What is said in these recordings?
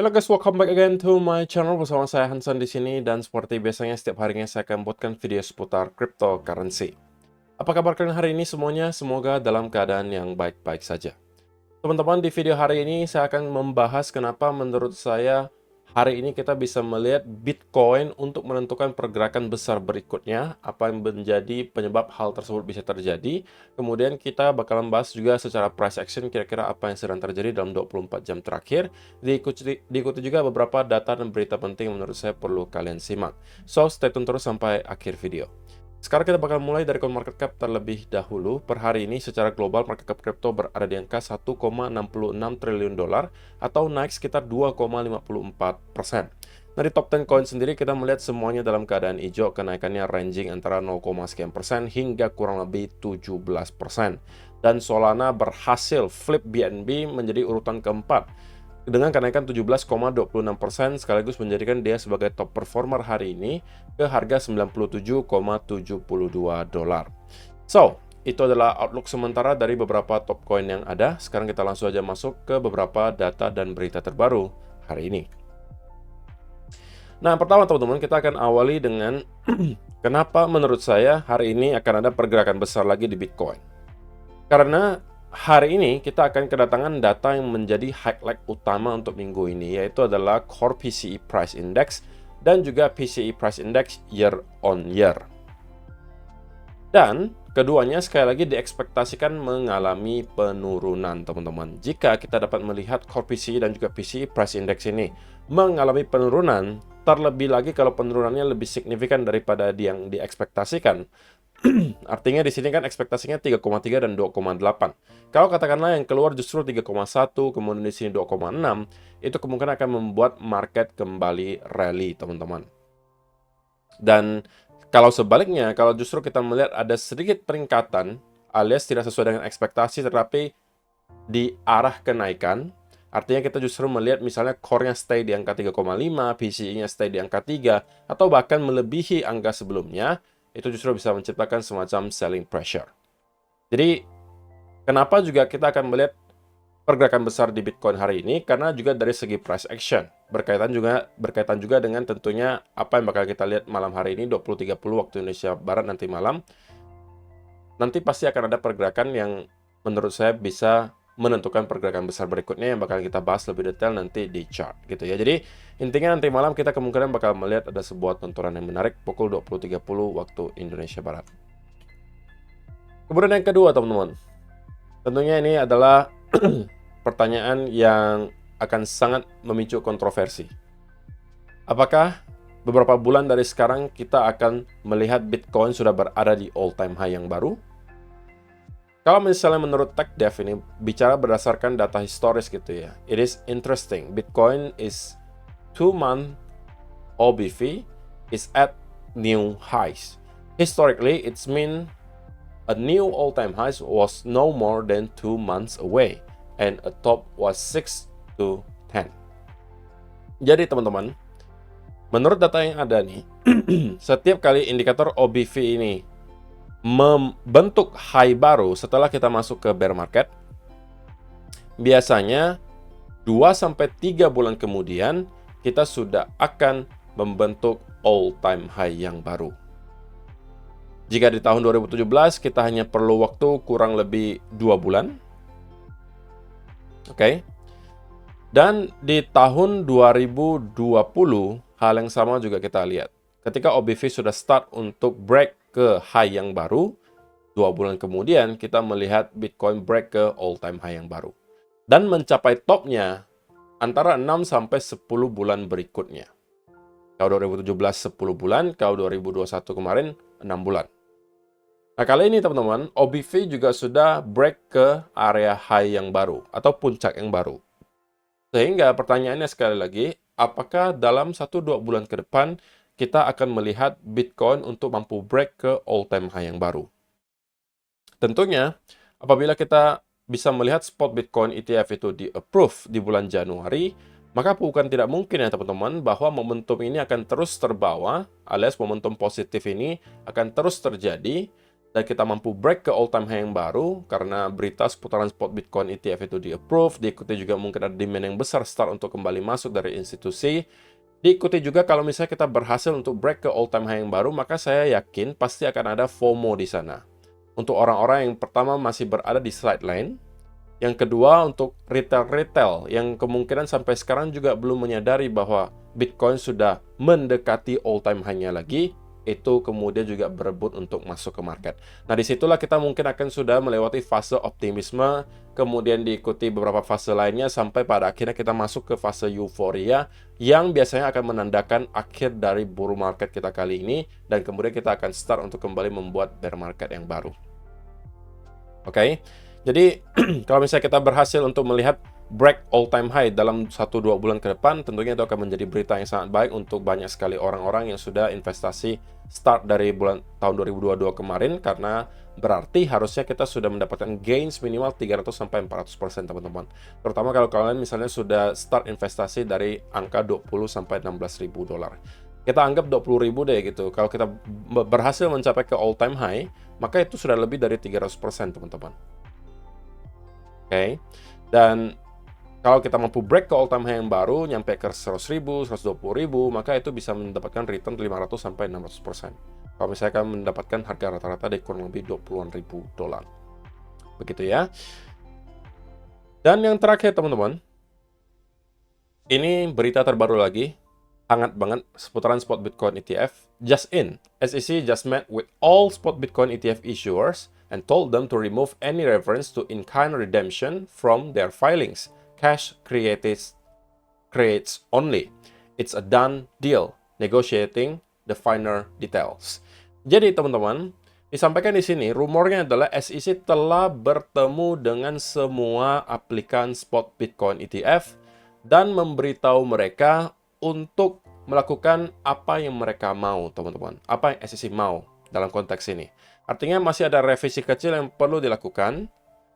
Hello guys, welcome back again to my channel bersama saya Hansan di sini dan seperti biasanya setiap harinya saya akan buatkan video seputar cryptocurrency. Apa kabar kalian hari ini semuanya? Semoga dalam keadaan yang baik-baik saja. Teman-teman, di video hari ini saya akan membahas kenapa menurut saya hari ini kita bisa melihat Bitcoin untuk menentukan pergerakan besar berikutnya, apa yang menjadi penyebab hal tersebut bisa terjadi. Kemudian kita bakalan bahas juga secara price action kira-kira apa yang sedang terjadi dalam 24 jam terakhir. Diikuti juga beberapa data dan berita penting yang menurut saya perlu kalian simak. So, stay tune terus sampai akhir video. Sekarang kita bakal mulai dari CoinMarketCap terlebih dahulu. Per hari ini secara global market cap kripto berada di angka 1,66 triliun dolar atau naik sekitar 2,54%. Nah, di top 10 coin sendiri kita melihat semuanya dalam keadaan hijau, kenaikannya ranging antara 0, sekian persen hingga kurang lebih 17%. Dan Solana berhasil flip BNB menjadi urutan keempat dengan kenaikan 17,26%, sekaligus menjadikan dia sebagai top performer hari ini ke harga 97,72 dolar. So, itu adalah outlook sementara dari beberapa top coin yang ada. Sekarang kita langsung aja masuk ke beberapa data dan berita terbaru hari ini. Nah, pertama teman-teman, kita akan awali dengan kenapa menurut saya hari ini akan ada pergerakan besar lagi di Bitcoin. Karena hari ini kita akan kedatangan data yang menjadi highlight utama untuk minggu ini, yaitu adalah Core PCE Price Index dan juga PCE Price Index year on year. Dan keduanya sekali lagi diekspektasikan mengalami penurunan, teman-teman. Jika kita dapat melihat Core PCE dan juga PCE Price Index ini mengalami penurunan, terlebih lagi kalau penurunannya lebih signifikan daripada yang diekspektasikan, artinya di sini kan ekspektasinya 3,3 dan 2,8. Kalau katakanlah yang keluar justru 3,1, kemudian di sini 2,6, itu kemungkinan akan membuat market kembali rally, teman-teman. Dan kalau sebaliknya, kalau justru kita melihat ada sedikit peningkatan alias tidak sesuai dengan ekspektasi tetapi di arah kenaikan, artinya kita justru melihat misalnya core-nya stay di angka 3,5, PCE-nya stay di angka 3, atau bahkan melebihi angka sebelumnya, itu justru bisa menciptakan semacam selling pressure. Jadi, kenapa juga kita akan melihat pergerakan besar di Bitcoin hari ini? Karena juga dari segi price action. Berkaitan juga dengan tentunya apa yang bakal kita lihat malam hari ini, 20.30 waktu Indonesia Barat nanti malam. Nanti pasti akan ada pergerakan yang menurut saya bisa menentukan pergerakan besar berikutnya yang bakal kita bahas lebih detail nanti di chart gitu ya. Jadi intinya nanti malam kita kemungkinan bakal melihat ada sebuah tontonan yang menarik pukul 20.30 waktu Indonesia Barat. Kemudian yang kedua teman-teman, tentunya ini adalah pertanyaan yang akan sangat memicu kontroversi. Apakah beberapa bulan dari sekarang kita akan melihat Bitcoin sudah berada di all time high yang baru? Kalau misalnya menurut TechDev ini bicara berdasarkan data historis gitu ya, it is interesting. Bitcoin is 2-month OBV is at new highs. Historically, it's mean a new all-time highs was no more than 2 months away, and a top was 6 to 10. Jadi teman-teman, menurut data yang ada nih, setiap kali indikator OBV ini membentuk high baru setelah kita masuk ke bear market, biasanya 2-3 bulan kemudian kita sudah akan membentuk all-time high yang baru. Jika di tahun 2017 kita hanya perlu waktu kurang lebih 2 bulan. Oke. Dan di tahun 2020 hal yang sama juga kita lihat. Ketika OBV sudah start untuk break ke high yang baru, 2 bulan kemudian kita melihat Bitcoin break ke all-time high yang baru. Dan mencapai topnya antara 6-10 bulan berikutnya. Kalau 2017 10 bulan, kalau 2021 kemarin 6 bulan. Nah, kali ini teman-teman, OBV juga sudah break ke area high yang baru atau puncak yang baru. Sehingga pertanyaannya sekali lagi, apakah dalam 1-2 bulan ke depan kita akan melihat Bitcoin untuk mampu break ke all-time high yang baru? Tentunya, apabila kita bisa melihat spot Bitcoin ETF itu di-approve di bulan Januari, maka bukan tidak mungkin ya teman-teman bahwa momentum ini akan terus terbawa, alias momentum positif ini akan terus terjadi dan kita mampu break ke all time high yang baru karena berita seputaran spot Bitcoin ETF itu di-approve, diikuti juga mungkin ada demand yang besar start untuk kembali masuk dari institusi, diikuti juga kalau misalnya kita berhasil untuk break ke all time high yang baru, maka saya yakin pasti akan ada FOMO di sana. Untuk orang-orang yang pertama masih berada di sideline, yang kedua untuk retail-retail yang kemungkinan sampai sekarang juga belum menyadari bahwa Bitcoin sudah mendekati all time high-nya lagi, itu kemudian juga berebut untuk masuk ke market. Nah, disitulah kita mungkin akan sudah melewati fase optimisme, kemudian diikuti beberapa fase lainnya, sampai pada akhirnya kita masuk ke fase euforia, yang biasanya akan menandakan akhir dari bull market kita kali ini, dan kemudian kita akan start untuk kembali membuat bear market yang baru. Oke, jadi kalau misalnya kita berhasil untuk melihat break all time high dalam 1-2 bulan ke depan, tentunya itu akan menjadi berita yang sangat baik untuk banyak sekali orang-orang yang sudah investasi start dari tahun 2022 kemarin, karena berarti harusnya kita sudah mendapatkan gains minimal 300-400% teman-teman. Terutama kalau kalian misalnya sudah start investasi dari angka 20-16 ribu dolar. Kita anggap 20 ribu deh gitu. Kalau kita berhasil mencapai ke all time high, maka itu sudah lebih dari 300% teman-teman. Oke, dan kalau kita mampu break ke all time high yang baru, nyampe ke 100.000, 120.000, maka itu bisa mendapatkan return 500-600%. Kalau misalnya kalian mendapatkan harga rata-rata di kurang lebih 20-an ribu dolar. Begitu ya. Dan yang terakhir teman-teman, ini berita terbaru lagi, hangat banget seputaran spot Bitcoin ETF. Just in, SEC just met with all spot Bitcoin ETF issuers and told them to remove any reference to in-kind redemption from their filings. Cash creates only. It's a done deal. Negotiating the finer details. Jadi teman-teman, disampaikan di sini rumornya adalah SEC telah bertemu dengan semua aplikan spot Bitcoin ETF dan memberitahu mereka untuk melakukan apa yang mereka mau, teman-teman. Apa yang SEC mau dalam konteks ini. Artinya masih ada revisi kecil yang perlu dilakukan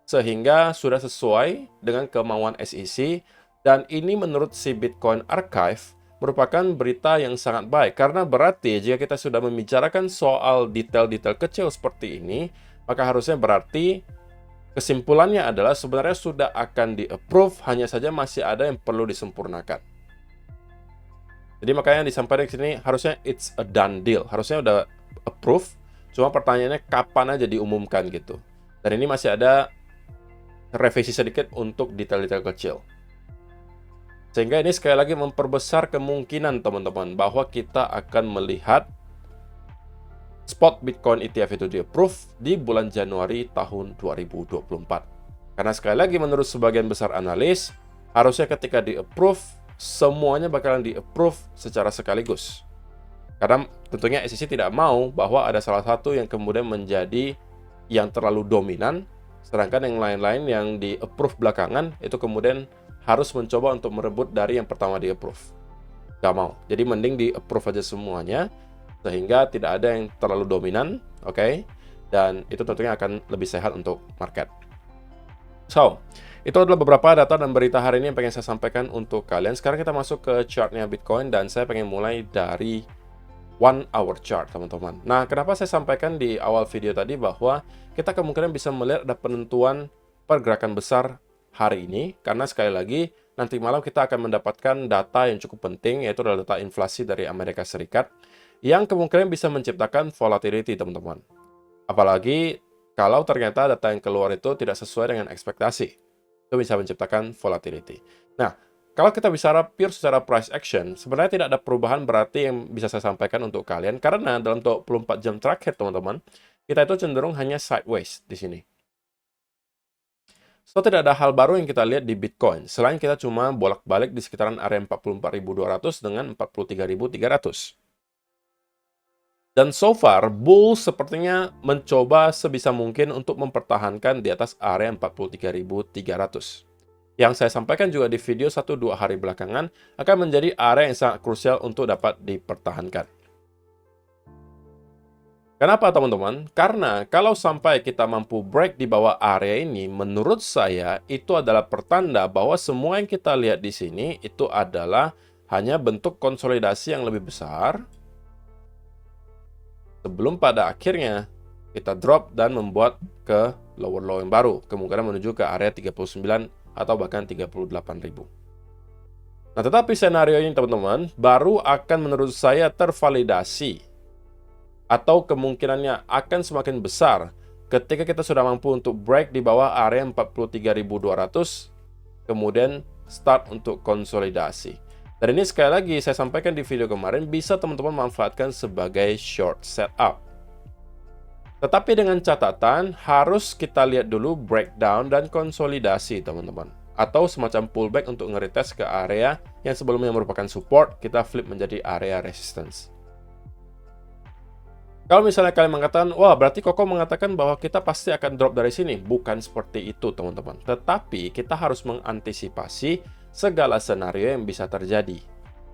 sehingga sudah sesuai dengan kemauan SEC, dan ini menurut si Bitcoin Archive merupakan berita yang sangat baik, karena berarti jika kita sudah membicarakan soal detail-detail kecil seperti ini, maka harusnya berarti kesimpulannya adalah sebenarnya sudah akan di-approve, hanya saja masih ada yang perlu disempurnakan. Jadi makanya disampaikan di sini harusnya it's a done deal, harusnya udah approve, cuma pertanyaannya kapan aja diumumkan gitu. Dan ini masih ada revisi sedikit untuk detail-detail kecil. Sehingga ini sekali lagi memperbesar kemungkinan teman-teman bahwa kita akan melihat spot Bitcoin ETF itu di-approve di bulan Januari tahun 2024. Karena sekali lagi menurut sebagian besar analis, harusnya ketika di-approve, semuanya bakalan di-approve secara sekaligus. Karena tentunya SEC tidak mau bahwa ada salah satu yang kemudian menjadi yang terlalu dominan, sedangkan yang lain-lain yang di-approve belakangan, itu kemudian harus mencoba untuk merebut dari yang pertama di-approve. Gak mau. Jadi mending di-approve aja semuanya, sehingga tidak ada yang terlalu dominan, oke? Dan itu tentunya akan lebih sehat untuk market. So, itu adalah beberapa data dan berita hari ini yang pengen saya sampaikan untuk kalian. Sekarang kita masuk ke chartnya Bitcoin, dan saya pengen mulai dari 1 hour chart, teman-teman. Nah, kenapa saya sampaikan di awal video tadi bahwa kita kemungkinan bisa melihat ada penentuan pergerakan besar hari ini, karena sekali lagi, nanti malam kita akan mendapatkan data yang cukup penting, yaitu adalah data inflasi dari Amerika Serikat, yang kemungkinan bisa menciptakan volatility, teman-teman. Apalagi kalau ternyata data yang keluar itu tidak sesuai dengan ekspektasi. Itu bisa menciptakan volatility. Nah, kalau kita bicara pure secara price action, sebenarnya tidak ada perubahan berarti yang bisa saya sampaikan untuk kalian, karena dalam 24 jam terakhir, teman-teman, kita itu cenderung hanya sideways di sini. So, tidak ada hal baru yang kita lihat di Bitcoin, selain kita cuma bolak-balik di sekitaran area 44.200 dengan 43.300. Dan so far, bull sepertinya mencoba sebisa mungkin untuk mempertahankan di atas area 43.300. Yang saya sampaikan juga di video 1-2 hari belakangan akan menjadi area yang sangat krusial untuk dapat dipertahankan. Kenapa teman-teman? Karena kalau sampai kita mampu break di bawah area ini, menurut saya itu adalah pertanda bahwa semua yang kita lihat di sini itu adalah hanya bentuk konsolidasi yang lebih besar sebelum pada akhirnya kita drop dan membuat ke lower low yang baru, kemungkinan menuju ke area 39 atau bahkan 38.000. Nah, tetapi senario ini teman-teman baru akan menurut saya tervalidasi atau kemungkinannya akan semakin besar ketika kita sudah mampu untuk break di bawah area 43.200, kemudian start untuk konsolidasi. Dan ini sekali lagi saya sampaikan di video kemarin, bisa teman-teman manfaatkan sebagai short setup. Tetapi dengan catatan, harus kita lihat dulu breakdown dan konsolidasi, teman-teman. Atau semacam pullback untuk nge-retest ke area yang sebelumnya merupakan support, kita flip menjadi area resistance. Kalau misalnya kalian mengatakan, wah berarti Koko mengatakan bahwa kita pasti akan drop dari sini. Bukan seperti itu, teman-teman. Tetapi kita harus mengantisipasi segala senario yang bisa terjadi.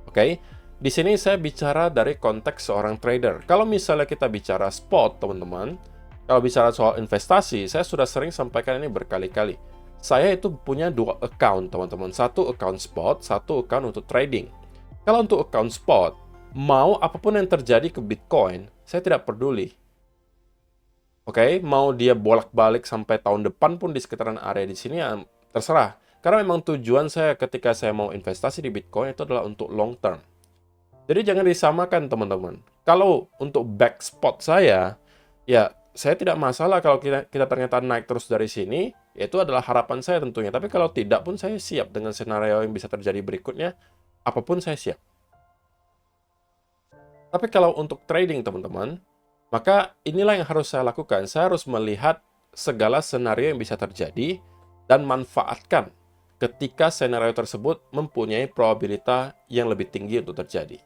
Oke? Di sini saya bicara dari konteks seorang trader. Kalau misalnya kita bicara spot, teman-teman, kalau bicara soal investasi, saya sudah sering sampaikan ini berkali-kali. Saya itu punya dua account, teman-teman. Satu account spot, satu account untuk trading. Kalau untuk account spot, mau apapun yang terjadi ke Bitcoin, saya tidak peduli. Oke, mau dia bolak-balik sampai tahun depan pun di sekitaran area di sini, ya terserah. Karena memang tujuan saya ketika saya mau investasi di Bitcoin itu adalah untuk long term. Jadi jangan disamakan, teman-teman. Kalau untuk back spot saya, ya saya tidak masalah kalau kita ternyata naik terus dari sini, itu adalah harapan saya tentunya. Tapi kalau tidak pun saya siap dengan skenario yang bisa terjadi berikutnya, apapun saya siap. Tapi kalau untuk trading, teman-teman, maka inilah yang harus saya lakukan. Saya harus melihat segala skenario yang bisa terjadi dan manfaatkan ketika skenario tersebut mempunyai probabilitas yang lebih tinggi untuk terjadi.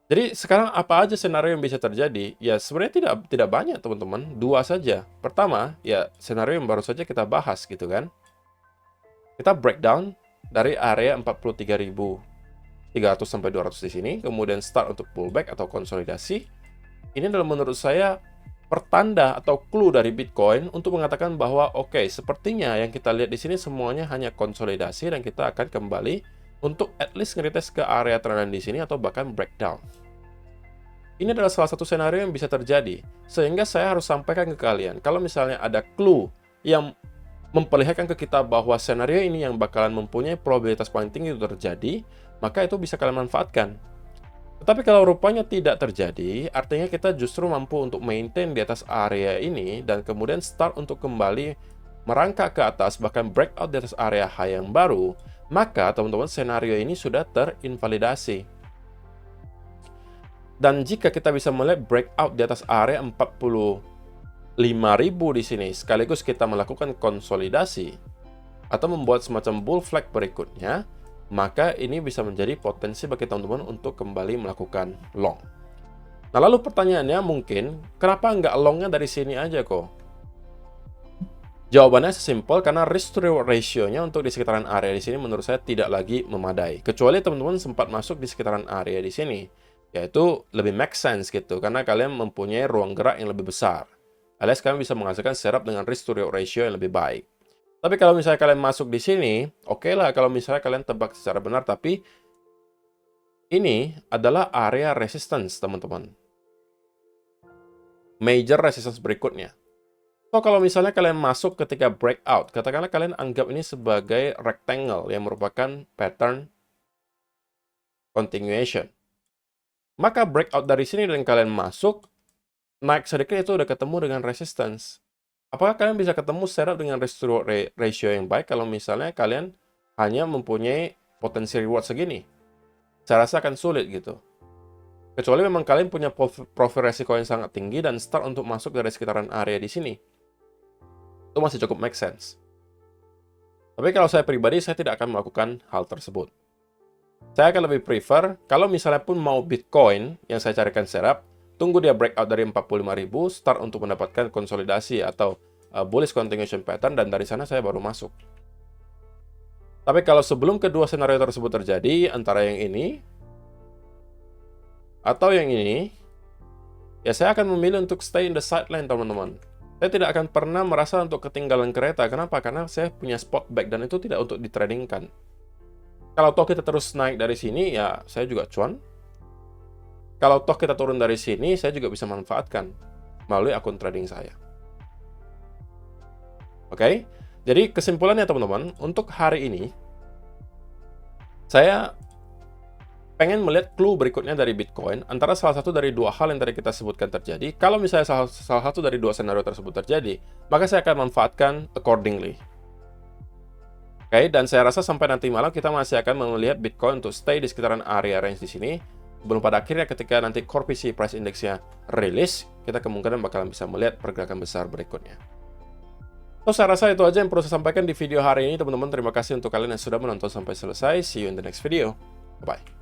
Jadi sekarang apa aja skenario yang bisa terjadi? Ya sebenarnya tidak banyak, teman-teman. Dua saja. Pertama, ya skenario yang baru saja kita bahas gitu kan. Kita breakdown dari area 43.300 sampai 200 di sini, kemudian start untuk pullback atau konsolidasi. Ini adalah menurut saya pertanda atau clue dari Bitcoin untuk mengatakan bahwa oke, sepertinya yang kita lihat di sini semuanya hanya konsolidasi dan kita akan kembali untuk at least nge-retest ke area terendah di sini atau bahkan breakdown. Ini adalah salah satu skenario yang bisa terjadi. Sehingga saya harus sampaikan ke kalian, kalau misalnya ada clue yang memperlihatkan ke kita bahwa skenario ini yang bakalan mempunyai probabilitas paling tinggi itu terjadi, maka itu bisa kalian manfaatkan. Tetapi kalau rupanya tidak terjadi, artinya kita justru mampu untuk maintain di atas area ini dan kemudian start untuk kembali merangkak ke atas, bahkan breakout di atas area high yang baru, maka teman-teman skenario ini sudah terinvalidasi. Dan jika kita bisa melihat breakout di atas area 45.000 di sini, sekaligus kita melakukan konsolidasi atau membuat semacam bull flag berikutnya, maka ini bisa menjadi potensi bagi teman-teman untuk kembali melakukan long. Nah, lalu pertanyaannya mungkin, kenapa nggak longnya dari sini aja kok? Jawabannya sesimpel karena risk to reward ratio-nya untuk di sekitaran area di sini menurut saya tidak lagi memadai. Kecuali teman-teman sempat masuk di sekitaran area di sini, yaitu lebih make sense gitu, karena kalian mempunyai ruang gerak yang lebih besar. Alias kalian bisa menghasilkan setup dengan risk to reward ratio yang lebih baik. Tapi kalau misalnya kalian masuk di sini, oke lah kalau misalnya kalian tebak secara benar, tapi ini adalah area resistance, teman-teman. Major resistance berikutnya. So, kalau misalnya kalian masuk ketika breakout, katakanlah kalian anggap ini sebagai rectangle yang merupakan pattern continuation. Maka breakout dari sini dan kalian masuk, naik sedikit itu udah ketemu dengan resistance. Apakah kalian bisa ketemu setup dengan risk to reward ratio yang baik kalau misalnya kalian hanya mempunyai potensi reward segini? Saya rasa akan sulit gitu. Kecuali memang kalian punya profil resiko yang sangat tinggi dan start untuk masuk dari sekitaran area di sini. Itu masih cukup make sense. Tapi kalau saya pribadi, saya tidak akan melakukan hal tersebut. Saya akan lebih prefer, kalau misalnya pun mau Bitcoin yang saya carikan setup, tunggu dia breakout dari 45.000, start untuk mendapatkan konsolidasi atau bullish continuation pattern, dan dari sana saya baru masuk. Tapi kalau sebelum kedua skenario tersebut terjadi, antara yang ini atau yang ini, ya saya akan memilih untuk stay in the sideline, teman-teman. Saya tidak akan pernah merasa untuk ketinggalan kereta. Kenapa? Karena saya punya spot back dan itu tidak untuk ditradingkan. Kalau toh kita terus naik dari sini, ya saya juga cuan. Kalau toh kita turun dari sini, saya juga bisa manfaatkan. melalui akun trading saya. Oke, jadi kesimpulannya teman-teman, untuk hari ini, saya pengen melihat clue berikutnya dari Bitcoin, antara salah satu dari dua hal yang tadi kita sebutkan terjadi. Kalau misalnya salah satu dari dua skenario tersebut terjadi, maka saya akan manfaatkan accordingly. Oke, dan saya rasa sampai nanti malam kita masih akan melihat Bitcoin untuk stay di sekitaran area range di sini. Belum pada akhirnya ketika nanti Core PCE Price Index-nya rilis, kita kemungkinan bakalan bisa melihat pergerakan besar berikutnya. So, saya rasa itu aja yang perlu saya sampaikan di video hari ini, teman-teman. Terima kasih untuk kalian yang sudah menonton sampai selesai. See you in the next video. Bye-bye.